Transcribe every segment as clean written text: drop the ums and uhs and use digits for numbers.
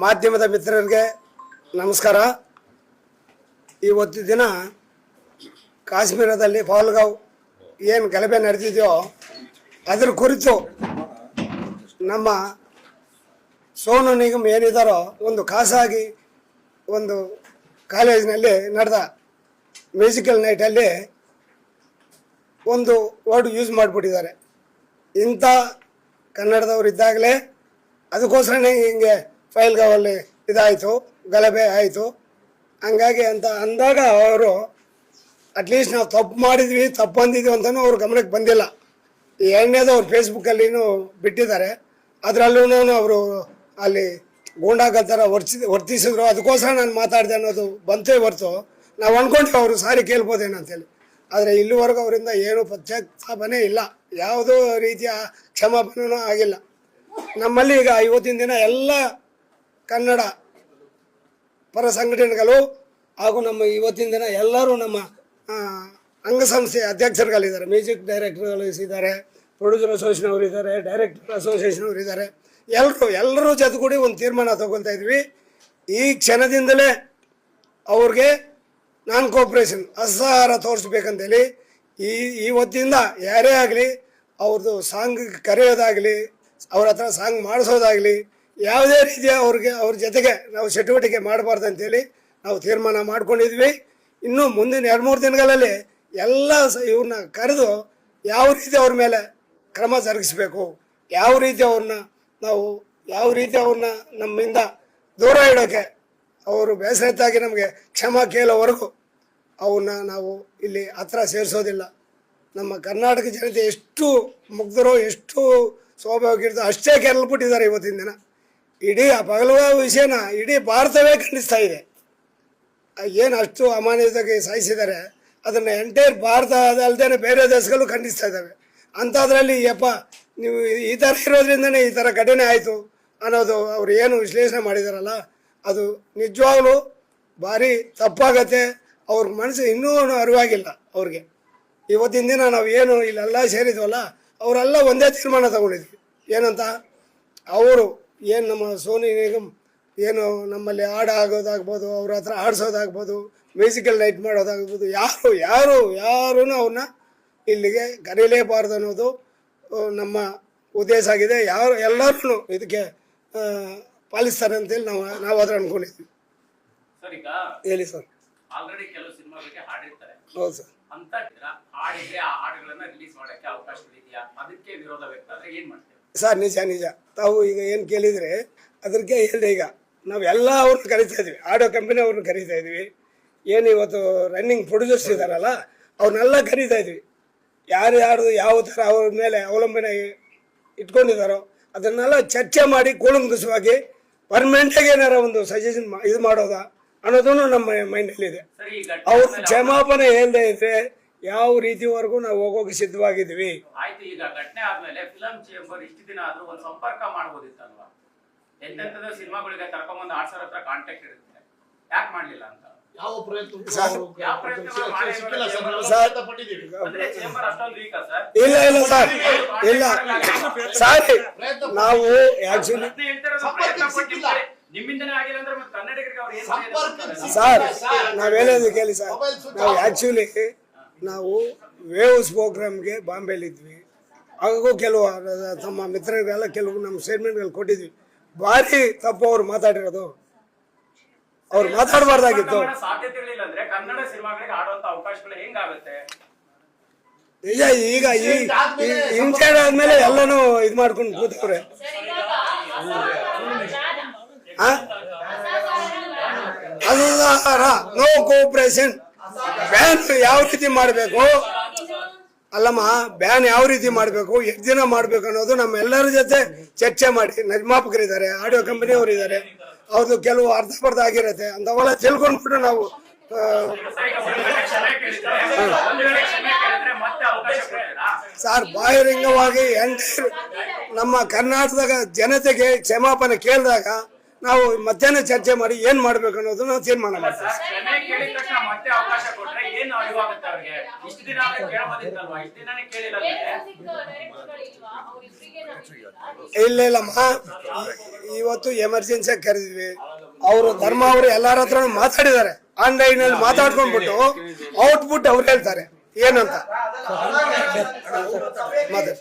ಮಾಧ್ಯಮದ ಮಿತ್ರರಿಗೆ ನಮಸ್ಕಾರ. ಇವತ್ತು ದಿನ ಕಾಶ್ಮೀರದಲ್ಲಿ ಪಹಲ್ಗಾವ್ ಏನು ಗಲಭೆ ನಡೆದಿದೆಯೋ ಅದರ ಕುರಿತು ನಮ್ಮ ಸೋನು ನಿಗಮ್ ಏನಿದ್ದಾರೋ ಒಂದು ಖಾಸಗಿ ಒಂದು ಕಾಲೇಜಿನಲ್ಲಿ ನಡೆದ ಮ್ಯೂಸಿಕಲ್ ನೈಟಲ್ಲಿ ಒಂದು ವರ್ಡ್ ಯೂಸ್ ಮಾಡಿಬಿಟ್ಟಿದ್ದಾರೆ. ಇಂಥ ಕನ್ನಡದವ್ರು ಇದ್ದಾಗಲೇ ಅದಕ್ಕೋಸ್ಕರನೇ ಹಿಂಗೆ ಪಹಲ್ಗಾವಲ್ಲಿ ಇದಾಯಿತು, ಗಲಭೆ ಆಯಿತು. ಹಂಗಾಗಿ ಅಂತ ಅಂದಾಗ ಅವರು ಅಟ್ಲೀಸ್ಟ್ ನಾವು ತಪ್ಪು ಮಾಡಿದ್ವಿ, ತಪ್ಪು ಅಂದಿದ್ವಿ ಅಂತಲೂ ಅವ್ರ ಗಮನಕ್ಕೆ ಬಂದಿಲ್ಲ. ಎರಡನೇದು ಅವ್ರು ಫೇಸ್ಬುಕ್ಕಲ್ಲಿನೂ ಬಿಟ್ಟಿದ್ದಾರೆ. ಅದರಲ್ಲೂ ಅವರು ಅಲ್ಲಿ ಗೂಂಡಾಗಳ ಥರ ವರ್ತಿಸಿದ್ರು. ಅದಕ್ಕೋಸ್ಕರ ನಾನು ಮಾತಾಡಿದೆ ಅನ್ನೋದು ಬಂತೇ ಹೊರ್ತು ನಾವು ಅಂದ್ಕೊಂಡ್ವಿ ಅವರು ಸಾರಿ ಕೇಳ್ಬೋದೇನೋ ಅಂತೇಳಿ. ಆದರೆ ಇಲ್ಲಿವರೆಗೂ ಅವರಿಂದ ಏನೂ ಪಶ್ಚಾತ್ತಾಪನೇ ಇಲ್ಲ, ಯಾವುದೋ ರೀತಿಯ ಕ್ಷಮಾಪಣೆಯೂ ಆಗಿಲ್ಲ. ನಮ್ಮಲ್ಲಿ ಈಗ ಇವತ್ತಿನ ದಿನ ಎಲ್ಲ ಕನ್ನಡ ಪರ ಸಂಘಟನೆಗಳು ಹಾಗೂ ನಮ್ಮ ಇವತ್ತಿನ ದಿನ ಎಲ್ಲರೂ ನಮ್ಮ ಅಂಗಸಂಸ್ಥೆಯ ಅಧ್ಯಕ್ಷರುಗಳಿದ್ದಾರೆ, ಮ್ಯೂಸಿಕ್ ಡೈರೆಕ್ಟರ್ಗಳು ಇದ್ದಾರೆ, ಪ್ರೊಡ್ಯೂಸರ್ ಅಸೋಸಿಯೇಷನ್ ಅವರು ಇದ್ದಾರೆ, ಡೈರೆಕ್ಟರ್ ಅಸೋಸಿಯೇಷನ್ ಅವರು ಇದ್ದಾರೆ. ಎಲ್ಲರೂ ಜೊತೆಗೂಡಿ ಒಂದು ತೀರ್ಮಾನ ತಗೊಳ್ತಾ ಇದ್ವಿ. ಈ ಕ್ಷಣದಿಂದಲೇ ಅವ್ರಿಗೆ ನಾನ್ ಕೋಆಪ್ರೇಷನ್ ಅಸಹಕಾರ ತೋರಿಸ್ಬೇಕಂತೇಳಿ ಇವತ್ತಿಂದ ಯಾರೇ ಆಗಲಿ ಅವ್ರದ್ದು ಸಾಂಗ್ ಕರೆಯೋದಾಗಲಿ, ಅವ್ರ ಹತ್ರ ಸಾಂಗ್ ಮಾಡಿಸೋದಾಗಲಿ, ಯಾವುದೇ ರೀತಿಯ ಅವ್ರ ಜೊತೆಗೆ ನಾವು ಚಟುವಟಿಕೆ ಮಾಡಬಾರ್ದು ಅಂತೇಳಿ ನಾವು ತೀರ್ಮಾನ ಮಾಡ್ಕೊಂಡಿದ್ವಿ. ಇನ್ನು ಮುಂದಿನ 2-3 ದಿನಗಳಲ್ಲಿ ಎಲ್ಲ ಇವ್ರನ್ನ ಕರೆದು ಯಾವ ರೀತಿ ಅವ್ರ ಮೇಲೆ ಕ್ರಮ ಜರುಗಿಸ್ಬೇಕು, ಯಾವ ರೀತಿ ಅವ್ರನ್ನ ನಮ್ಮಿಂದ ದೂರ ಇಡೋಕ್ಕೆ ಅವರು ಬೇಸರತ್ತಾಗಿ ನಮಗೆ ಕ್ಷಮ ಕೇಳೋವರೆಗೂ ಅವನ್ನ ನಾವು ಇಲ್ಲಿ ಹತ್ರ ಸೇರಿಸೋದಿಲ್ಲ. ನಮ್ಮ ಕರ್ನಾಟಕ ಜನತೆ ಎಷ್ಟು ಮುಗ್ಧರೋ, ಎಷ್ಟು ಸ್ವಾಭಾವಿಕ ಅಷ್ಟೇ ಕೆರಲ್ಬಿಟ್ಟಿದ್ದಾರೆ ಇವತ್ತಿನ ದಿನ. ಇಡೀ ಆ ಪಹಲ್ಗಾವ್ ವಿಷಯನ ಇಡೀ ಭಾರತವೇ ಖಂಡಿಸ್ತಾ ಇದೆ. ಏನು ಅಷ್ಟು ಅಮಾನ್ಯವಾಗಿ ಸಾಯಿಸಿದ್ದಾರೆ ಅದನ್ನು ಎಂಟೈರ್ ಭಾರತ ಅದಲ್ಲದೆ ಬೇರೆ ದೇಶಗಳು ಖಂಡಿಸ್ತಾ ಇದ್ದಾವೆ. ಅಂಥದ್ರಲ್ಲಿ ನೀವು ಈ ಥರ ಇರೋದ್ರಿಂದನೇ ಈ ಥರ ಘಟನೆ ಆಯಿತು ಅನ್ನೋದು ಅವ್ರು ಏನು ವಿಶ್ಲೇಷಣೆ ಮಾಡಿದಾರಲ್ಲ, ಅದು ನಿಜವಾಗ್ಲೂ ಭಾರಿ ತಪ್ಪಾಗತ್ತೆ. ಅವ್ರ ಮನಸ್ಸು ಇನ್ನೂ ಅರಿವಾಗಿಲ್ಲ ಅವ್ರಿಗೆ. ಇವತ್ತಿನ ದಿನ ನಾವು ಏನು ಇಲ್ಲೆಲ್ಲ ಸೇರಿದ್ವಲ್ಲ, ಅವರೆಲ್ಲ ಒಂದೇ ತೀರ್ಮಾನ ತಗೊಂಡಿದ್ವಿ. ಏನಂತ, ಅವರು ಏನು ನಮ್ಮ ಸೋನು ನಿಗಮ್ ಏನು ನಮ್ಮಲ್ಲಿ ಆಗೋದಾಗ್ಬೋದು, ಅವ್ರ ಹತ್ರ ಆಡಿಸೋದಾಗ್ಬೋದು, ಮ್ಯೂಸಿಕಲ್ ನೈಟ್ ಮಾಡೋದಾಗ್ಬೋದು, ಯಾರೂ ಅವ್ರನ್ನ ಇಲ್ಲಿಗೆ ಕರೀಲೇಬಾರ್ದು ಅನ್ನೋದು ನಮ್ಮ ಉದ್ದೇಶ ಆಗಿದೆ. ಎಲ್ಲರೂ ಇದಕ್ಕೆ ಪಾಲಿಸ್ತಾರೆ ಅಂತೇಳಿ ನಾವು ಅದ್ರ ಅನ್ಕೊಂಡಿದ್ವಿ. ಹೇಳಿ ಸರ್. ಆಲ್ರೆಡಿ ಕೆಲವು ಸಿನಿಮಾಗಳಿಗೆ ಹಾಡಿರ್ತಾರೆ. ಹೌದು ಸರ್. ಅಂತ ಹಾಡಿಗೆ ಆ ಹಾಡುಗಳನ್ನ ರಿಲೀಸ್ ಮಾಡಕ್ಕೆ ಅವಕಾಶಗಳಿದೆಯಾ? ಅದಕ್ಕೆ ವಿರೋಧ ವ್ಯಕ್ತ ಆದ್ರೆ ಏನ್ ಮಾಡ್ತೀವಿ ಸರ್? ನಿಜ ತಾವು ಈಗ ಏನು ಕೇಳಿದರೆ ಅದಕ್ಕೆ ಹೇಳಿದೆ. ಈಗ ನಾವು ಎಲ್ಲ ಅವ್ರನ್ನ ಕರಿತಾ ಇದ್ವಿ, ಆಡಿಯೋ ಕಂಪನಿ ಅವ್ರನ್ನ ಕರಿತಾ ಇದ್ವಿ. ಏನು ಇವತ್ತು ರನ್ನಿಂಗ್ ಪ್ರೊಡ್ಯೂಸರ್ಸ್ ಇದ್ದಾರಲ್ಲ ಅವ್ರನ್ನೆಲ್ಲ ಕರಿತಾ ಇದ್ವಿ. ಯಾರು ಯಾವ ಥರ ಅವ್ರ ಮೇಲೆ ಅವಲಂಬನೆ ಇಟ್ಕೊಂಡಿದ್ದಾರೋ ಅದನ್ನೆಲ್ಲ ಚರ್ಚೆ ಮಾಡಿ ಕೂಲಂಕುಷವಾಗಿ ಪರ್ಮನೆಂಟಾಗಿ ಏನಾರ ಒಂದು ಸಜೆಷನ್ ಇದು ಮಾಡೋದಾ ಅನ್ನೋದನ್ನು ನಮ್ಮ ಮೈಂಡಲ್ಲಿದೆ. ಅವ್ರ ಕ್ಷಮಾಪಣೆ ಹೇಳ್ದೆ ಇದ್ರೆ ಯಾವ ರೀತಿವರೆಗೂ ನಾವು ಹೋಗೋಕೆ ಸಿದ್ಧವಾಗಿದ್ವಿ. ಆಯ್ತು, ಈಗ ಘಟನೆ ಆದ್ಮೇಲೆ ಫಿಲಂ ಚೇಂಬರ್ ಇಷ್ಟು ದಿನ ಆದ್ರೂ ಒಂದು ಸಂಪರ್ಕ ಮಾಡಬಹುದಿತ್ತಲ್ವಾ? ಎಂತೆಂತದ ಸಿನಿಮಾಗಳಿಗೆ ಕರ್ಕೊಂಬಂದು ಆಡ್ಸೋರ ಹತ್ರ ಕಾಂಟ್ಯಾಕ್ಟ್ ಇರುತ್ತೆ, ಯಾಕೆ ಮಾಡ್ಲಿಲ್ಲ ಅಂತ? ಇಲ್ಲ ಸರ್, ಇಲ್ಲ ಸಾರಿ, ನಾವು ಆಕ್ಚುಲಿ ಸರ್ ನಾವು ಹೇಳೋದು ಕೇಳಿ ಸರ್. ನಾವು ಆಕ್ಚುಲಿ ವೇವ್ಸ್ ಪ್ರೋಗ್ರಾಮ್ಗೆ ಬಾಂಬೆಲಿದ್ವಿ. ಹಾಗೂ ಕೆಲವು ತಮ್ಮ ಮಿತ್ರರಿಗೆಲ್ಲ ಕೆಲವು ನಮ್ಮ ಸ್ಟೇಟ್ಮೆಂಟ್ಗಳು ಕೊಟ್ಟಿದ್ವಿ. ಭಾರಿ ತಪ್ಪು ಅವ್ರು ಮಾತಾಡಿರೋದು, ಅವ್ರು ಮಾತಾಡಬಾರ್ದಾಗಿತ್ತು. ನಿಜ. ಈಗ ಇನ್ಸೈಡ್ ಆದ್ಮೇಲೆ ಎಲ್ಲನೂ ಇದು ಮಾಡ್ಕೊಂಡು ಕೂತವ್ರೆ. No cooperation. ಬ್ಯಾನ್ ಯಾವ ರೀತಿ ಮಾಡಬೇಕು ಅಲ್ಲಮ್ಮ, ಬ್ಯಾನ್ ಯಾವ ರೀತಿ ಮಾಡಬೇಕು, ಎಷ್ಟು ದಿನ ಮಾಡಬೇಕು ಅನ್ನೋದು ನಮ್ಮೆಲ್ಲರ ಜೊತೆ ಚರ್ಚೆ ಮಾಡಿ, ನಿರ್ಮಾಪಕರಿದ್ದಾರೆ, ಆಡಿಯೋ ಕಂಪನಿಯವರು ಇದ್ದಾರೆ, ಅವ್ರದ್ದು ಕೆಲವು ಅರ್ಧಪರ್ಧ ಆಗಿರುತ್ತೆ ಅಂತವೆಲ್ಲ ತಿಳ್ಕೊಂಡ್ಬಿಟ್ಟು ನಾವು ಸರ್ ಬಹಿರಂಗವಾಗಿ ನಮ್ಮ ಕರ್ನಾಟಕದ ಜನತೆಗೆ ಕ್ಷಮಾಪಣೆ ಕೇಳಿದಾಗ ನಾವು ಮಧ್ಯಾಹ್ನ ಚರ್ಚೆ ಮಾಡಿ ಏನ್ ಮಾಡ್ಬೇಕು ಅನ್ನೋದು ನಾವು ತೀರ್ಮಾನ ಮಾಡ್ತೀವಿ. ಸರ್, ಕ್ಷಮೆ ಕೇಳಿದ ತಕ್ಷಣ ಮತ್ತೆ ಅವಕಾಶ ಕೊಟ್ರೆ ಏನು ಅರಿವಾಗುತ್ತೆ ಅವ್ರಿಗೆ? ಇಷ್ಟು ದಿನ ಅವ್ರಿಗೆ ಕೇಳಬಹುದಿತ್ತಲ್ವಾ? ಇಷ್ಟು ದಿನನೇ ಕೇಳಿಲ್ಲ ಇಲ್ಲಮ್ಮ, ಇವತ್ತು ಎಮರ್ಜೆನ್ಸಿ ಕರೆದಿದ್ವಿ. ಅವರು ಧರ್ಮ ಅವರು ಎಲ್ಲಾರ ಹತ್ರ ಮಾತಾಡಿದ್ದಾರೆ. ಆನ್ಲೈನ್ ಅಲ್ಲಿ ಮಾತಾಡ್ಕೊಂಡ್ಬಿಟ್ಟು ಔಟ್ಪುಟ್ ಅವ್ರು ಹೇಳ್ತಾರೆ ಏನಂತ ಮಾತಾಡಿ.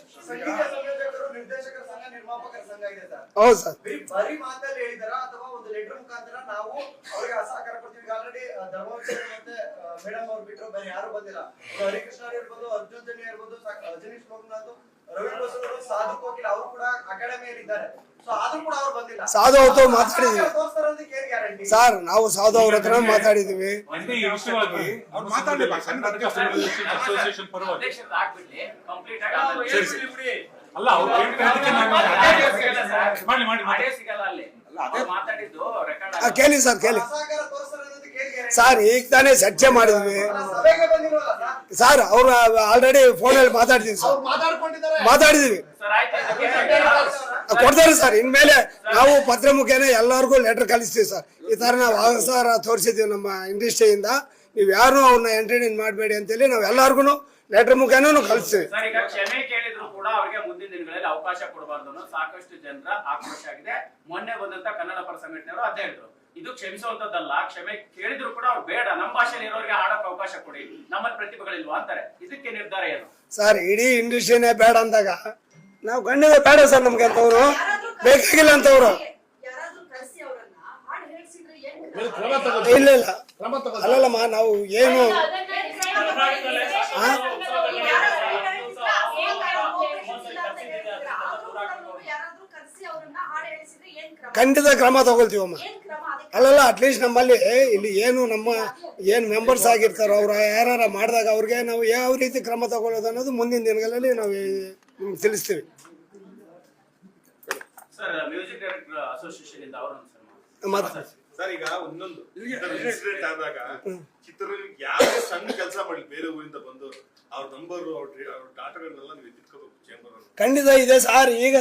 ಹೌದು ಸರ್. ಬರೀ ಮಾತಲ್ಲಿ ಹೇಳಿದಾರ ಅಥವಾ ಒಂದು ಲೆಟರ್ ಮುಖಾಂತರ ನಾವು ಅವರಿಗೆ ಸಹಕಾರ ಕೊಡ್ತೀವಿ? ಆಲ್ರೆಡಿ ಧರ್ಮವೀರ ಮತ್ತೆ ಮೇಡಮ್ ಅವ್ರು ಬಿಟ್ಟರು ಬೇರೆ ಯಾರು ಬಂದಿಲ್ಲ. ಹರಿಕೃಷ್ಣ ಇರ್ಬೋದು, ಅರ್ಜುನ್ ಜನ್ಯ ಇರ್ಬೋದು, ಅಜನೀಶ್ ಲೋಕನಾಥ್, ರವಿ ಬಸವ, ಸಾಧು ಕೋಕಿಲ್ ಅವರು ಕೂಡ ಅಕಾಡೆಮಿಯಲ್ಲಿ ಇದ್ದಾರೆ. ಸೊ ಆದ್ರೂ ಕೂಡ ಅವ್ರು ಬಂದಿಲ್ಲ. ಸಾಧು ಅವ್ರ ಮಾತಾಡಿದ್ವಿ ಸರ್. ನಾವು ಸಾಧು ಅವ್ರ ಹತ್ರ ಮಾತಾಡಿದ್ವಿ. ಅಲ್ಲ ಕೇಳಿ ಸರ್, ಕೇಳಿ ಸರ್. ಈಗ ತಾನೇ ಚರ್ಚೆ ಮಾಡಿದ್ವಿ ಸರ್. ಅವ್ರು ಆಲ್ರೆಡಿ ಫೋನಲ್ಲಿ ಮಾತಾಡ್ತೀವಿ ಸರ್, ಮಾತಾಡಿದೀವಿ, ಕೊಡ್ತಾರೆ ಸರ್. ಇನ್ಮೇಲೆ ನಾವು ಪತ್ರ ಮುಖೇನ ಎಲ್ಲರಿಗೂ ಲೆಟರ್ ಕಳಿಸ್ತೀವಿ ಸರ್. ಈ ತರ ನಾವು ಅವಸರ ತೋರಿಸಿದೀವಿ ನಮ್ಮ ಇಂಡಸ್ಟ್ರಿಯಿಂದ. ನೀವು ಯಾರು ಅವ್ರನ್ನ ಎಂಟರ್ಟೈನ್ ಮಾಡಬೇಡಿ ಅಂತೇಳಿ ನಾವು ಎಲ್ಲಾರ್ಗು ಲೆಟರ್ ಮುಖೇನ ಕಳಿಸ್ತೀವಿ. ಸರ್, ಈಗ ಕ್ಷಮೆ ಕೇಳಿದ್ರು ಕೂಡ ಅವರಿಗೆ ಮುಂದಿನ ದಿನಗಳಲ್ಲಿ ಅವಕಾಶ ಕೊಡಬಾರ್ದು ಅನ್ನೋ ಸಾಕಷ್ಟು ಜನರ ಆಕ್ರೋಶ ಆಗಿದೆ. ಮೊನ್ನೆ ಬಂದಂತ ಕನ್ನಡ ಪರ ಸಂಘಟನೆಯವರು ಅದೇ ಹೇಳಿದ್ರು, ಇದು ಕ್ಷಮಿಸುವಂತದ್ದಲ್ಲ, ಕ್ಷಮೆ ಕೇಳಿದ್ರು ಕೂಡ ಅವ್ರು ಬೇಡ, ನಮ್ಮ ಭಾಷೆಯಲ್ಲಿ ಇರೋರಿಗೆ ಆಡೋಕೆ ಅವಕಾಶ ಕೊಡಿ, ನಮ್ಮಲ್ಲಿ ಪ್ರತಿಭೆಗಳಿಲ್ವಾ ಅಂತಾರೆ. ಇದಕ್ಕೆ ನಿರ್ಧಾರ ಏನು ಸರ್? ಇಡೀ ಇಂಡಸ್ಟ್ರಿನೇ ಬೇಡ ಅಂದಾಗ ನಾವು ಖಂಡಿತ ಬೇಡ ಸರ್. ನಮ್ಗೆ ಅಂತವ್ರು ಬೇಕಾಗಿಲ್ಲ ಅಂತವ್ರು. ಇಲ್ಲ ಇಲ್ಲ ಅಲ್ಲಲ್ಲಮ್ಮ, ನಾವು ಏನು ಖಂಡಿತ ಕ್ರಮ ತಗೊಳ್ತೀವಮ್ಮ. ಅಲ್ಲಲ್ಲ, ಅಟ್ಲೀಸ್ಟ್ ನಮ್ಮಲ್ಲಿ ಇಲ್ಲಿ ಏನು ನಮ್ಮ ಏನು ಮೆಂಬರ್ಸ್ ಆಗಿರ್ತಾರೋ ಅವ್ರು ಯಾರು ಮಾಡಿದಾಗ ಅವ್ರಿಗೆ ನಾವು ಯಾವ ರೀತಿ ಕ್ರಮ ತಗೊಳ್ಳೋದು ಅನ್ನೋದು ಮುಂದಿನ ದಿನಗಳಲ್ಲಿ ನಾವು ನಿಮ್ಗೆ ತಿಳಿಸ್ತೀವಿ. ಸರ್, ಮ್ಯೂಸಿಕ್ ಡೈರೆಕ್ಟರ್ ಅಸೋಸಿಯೇಷನ್ ಇಂದ ಅವರು ಸರ್, ಈಗ ಒಂದೊಂದು ಇನ್ಸಿಡೆಂಟ್ ಆದಾಗ ಚಿತ್ರದಲ್ಲಿ ಯಾರೇ ಸಣ್ಣ ಕೆಲಸ ಮಾಡಿ ಬೇರೆ ಊರಿಂದ ಬಂದು ಅವ್ರ ನಂಬರ್ ಅವ್ರ ಡಾಟಾಗಳನ್ನೆಲ್ಲ ನೀವು ಎತ್ತಿಟ್ಕೋಬೇಕು ಚೇಂಬರ್. ಖಂಡಿತ ಇದೆ ಸರ್. ಈಗ